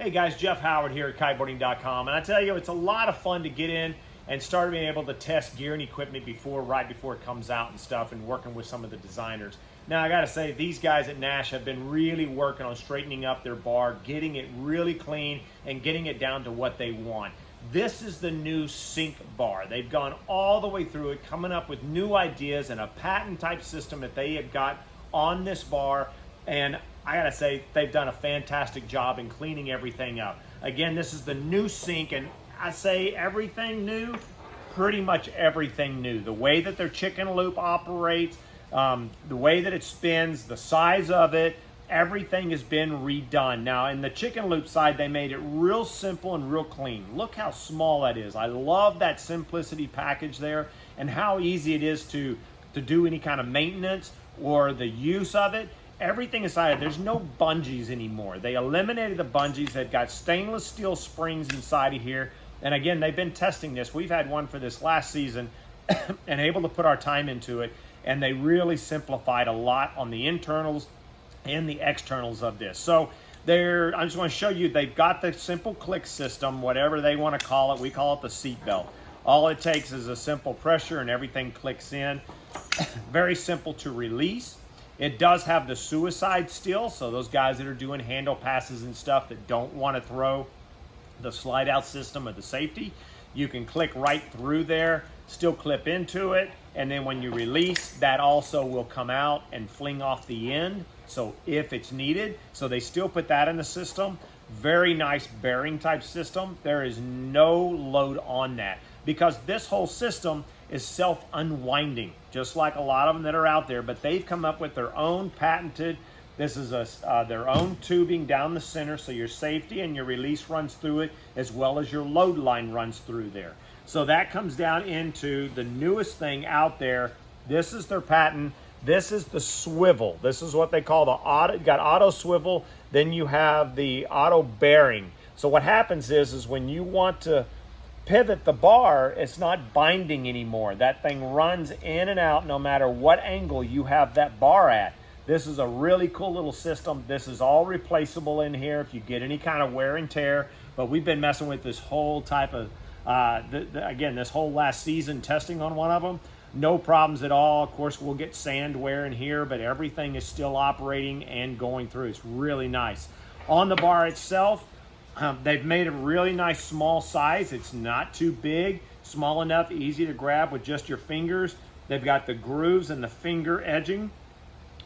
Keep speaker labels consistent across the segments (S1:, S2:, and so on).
S1: Hey guys, Jeff Howard here at Kiteboarding.com, and I tell you, it's a lot of fun to get in and start being able to test gear and equipment right before it comes out and stuff, and working with some of the designers. Now I gotta say, these guys at Naish have been really working on straightening up their bar, getting it really clean and getting it down to what they want. This is the new sync bar. They've gone all the way through it, coming up with new ideas and a patent type system that they have got on this bar, and I gotta say, they've done a fantastic job in cleaning everything up. Again, this is the new sync, and I say everything new, pretty much everything new. The way that their chicken loop operates, the way that it spins, the size of it, everything has been redone. Now, in the chicken loop side, they made it real simple and real clean. Look how small that is. I love that simplicity package there, and how easy it is to do any kind of maintenance or the use of it. Everything inside, there's no bungees anymore. They eliminated the bungees. They've got stainless steel springs inside of here. And again, they've been testing this. We've had one for this last season and able to put our time into it. And they really simplified a lot on the internals and the externals of this. So I just want to show you, they've got the simple click system, whatever they want to call it. We call it the seat belt. All it takes is a simple pressure and everything clicks in. Very simple to release. It does have the suicide still, so those guys that are doing handle passes and stuff that don't want to throw the slide out system of the safety, you can click right through there, still clip into it, and then when you release, that also will come out and fling off the end, so if it's needed. So they still put that in the system. Very nice bearing type system. There is no load on that, because this whole system is self-unwinding, just like a lot of them that are out there, but they've come up with their own patented, this is their own tubing down the center, so your safety and your release runs through it, as well as your load line runs through there. So that comes down into the newest thing out there. This is their patent. This is the swivel. This is what they call the auto. You got auto swivel, then you have the auto bearing. So what happens is when you want to pivot the bar, it's not binding anymore. That thing runs in and out no matter what angle you have that bar at. This is a really cool little system. This is all replaceable in here if you get any kind of wear and tear. But we've been messing with this whole type of, again, this whole last season testing on one of them. No problems at all. Of course, we'll get sand wear in here, but everything is still operating and going through. It's really nice. On the bar itself, they've made a really nice small size. It's not too big, small enough, easy to grab with just your fingers. They've got the grooves and the finger edging,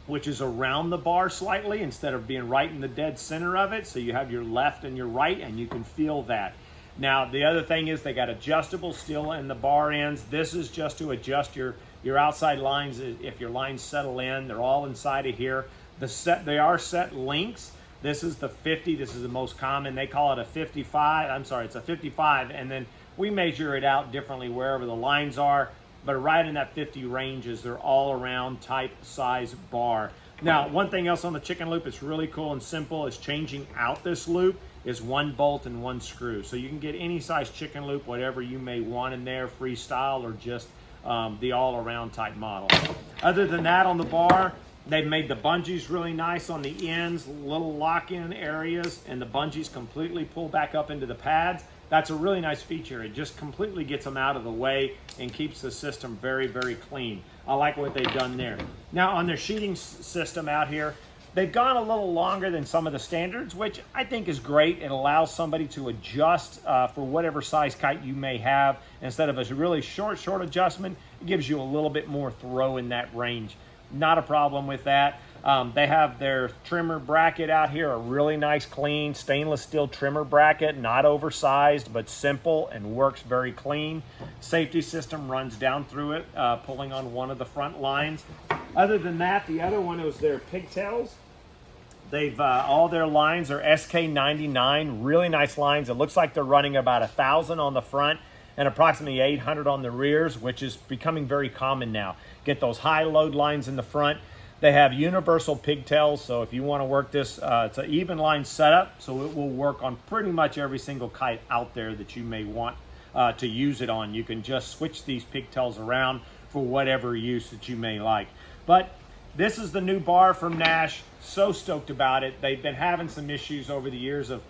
S1: which is around the bar slightly instead of being right in the dead center of it. So you have your left and your right, and you can feel that. Now, the other thing is they got adjustable still in the bar ends. This is just to adjust your outside lines. If your lines settle in, they're all inside of here. They are set lengths. This is the 50, this is the most common. They call it a 55, I'm sorry, it's a 55, and then we measure it out differently wherever the lines are, but right in that 50 range is their all-around type size bar. Now, one thing else on the chicken loop, it's really cool and simple, is changing out this loop is one bolt and one screw. So you can get any size chicken loop, whatever you may want in there, freestyle or just the all-around type model. Other than that, on the bar, they've made the bungees really nice on the ends, little lock-in areas, and the bungees completely pull back up into the pads. That's a really nice feature. It just completely gets them out of the way and keeps the system very, very clean. I like what they've done there. Now, on their sheeting system out here, they've gone a little longer than some of the standards, which I think is great. It allows somebody to adjust for whatever size kite you may have. Instead of a really short adjustment, it gives you a little bit more throw in that range. Not a problem with that. They have their trimmer bracket out here, a really nice clean stainless steel trimmer bracket, not oversized, but simple and works very clean. Safety system runs down through it, pulling on one of the front lines. Other than that, the other one is their pigtails. They've all their lines are SK99, really nice lines. It looks like they're running about 1,000 on the front and approximately 800 on the rears, which is becoming very common now. Get those high load lines in the front. They have universal pigtails, so if you want to work this, it's an even line setup, so it will work on pretty much every single kite out there that you may want to use it on. You can just switch these pigtails around for whatever use that you may like. But this is the new bar from Naish. So stoked about it. They've been having some issues over the years of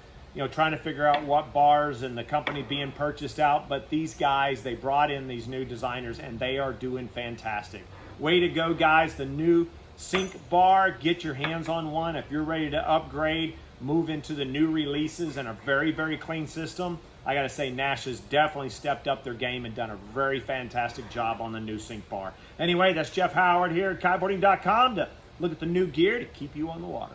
S1: trying to figure out what bars and the company being purchased out. But these guys, they brought in these new designers and they are doing fantastic. Way to go, guys. The new sync bar, get your hands on one. If you're ready to upgrade, move into the new releases and a very, very clean system, I got to say Naish has definitely stepped up their game and done a very fantastic job on the new sync bar. Anyway, that's Jeff Howard here at Kiteboarding.com to look at the new gear to keep you on the water.